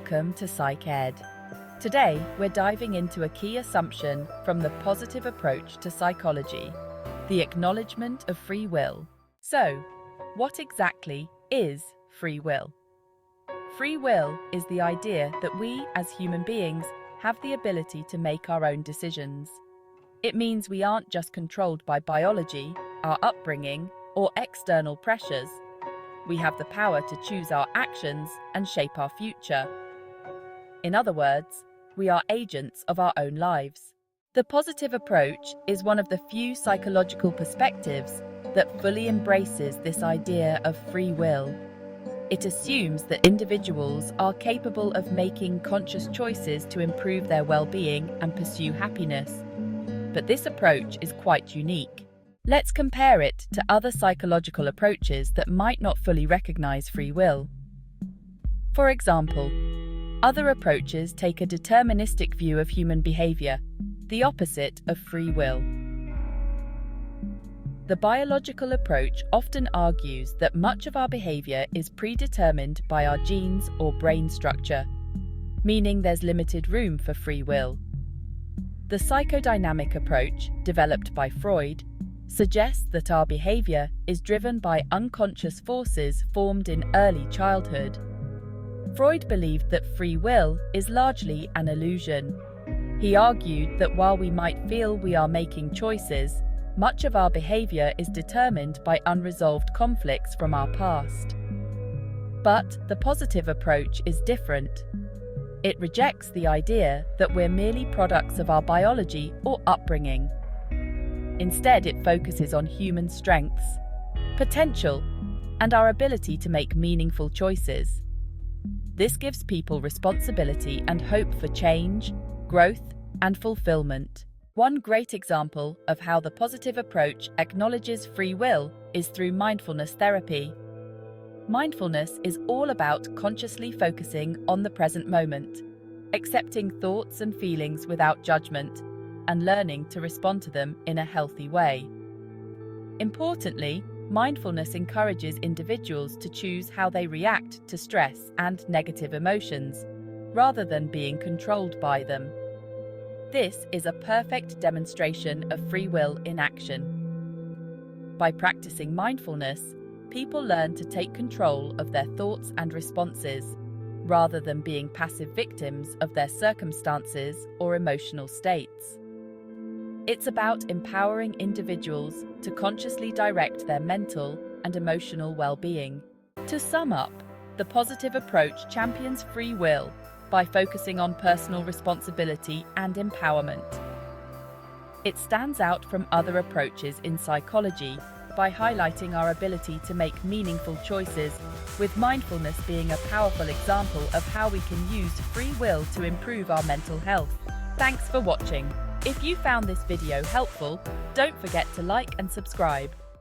Welcome to Psych Ed. Today, we're diving into a key assumption from the positive approach to psychology, the acknowledgement of free will. So, what exactly is free will? Free will is the idea that we, as human beings, have the ability to make our own decisions. It means we aren't just controlled by biology, our upbringing, or external pressures. We have the power to choose our actions and shape our future. In other words, we are agents of our own lives. The positive approach is one of the few psychological perspectives that fully embraces this idea of free will. It assumes that individuals are capable of making conscious choices to improve their well-being and pursue happiness. But this approach is quite unique. Let's compare it to other psychological approaches that might not fully recognize free will. For example, other approaches take a deterministic view of human behavior, the opposite of free will. The biological approach often argues that much of our behavior is predetermined by our genes or brain structure, meaning there's limited room for free will. The psychodynamic approach, developed by Freud, suggests that our behavior is driven by unconscious forces formed in early childhood. Freud believed that free will is largely an illusion. He argued that while we might feel we are making choices, much of our behavior is determined by unresolved conflicts from our past. But the positive approach is different. It rejects the idea that we're merely products of our biology or upbringing. Instead, it focuses on human strengths, potential, and our ability to make meaningful choices. This gives people responsibility and hope for change, growth, and fulfillment. One great example of how the positive approach acknowledges free will is through mindfulness therapy. Mindfulness is all about consciously focusing on the present moment, accepting thoughts and feelings without judgment, and learning to respond to them in a healthy way. Importantly, mindfulness encourages individuals to choose how they react to stress and negative emotions, rather than being controlled by them. This is a perfect demonstration of free will in action. By practicing mindfulness, people learn to take control of their thoughts and responses, rather than being passive victims of their circumstances or emotional states. It's about empowering individuals to consciously direct their mental and emotional well-being. To sum up, the positive approach champions free will by focusing on personal responsibility and empowerment. It stands out from other approaches in psychology by highlighting our ability to make meaningful choices, with mindfulness being a powerful example of how we can use free will to improve our mental health. Thanks for watching. If you found this video helpful, don't forget to like and subscribe.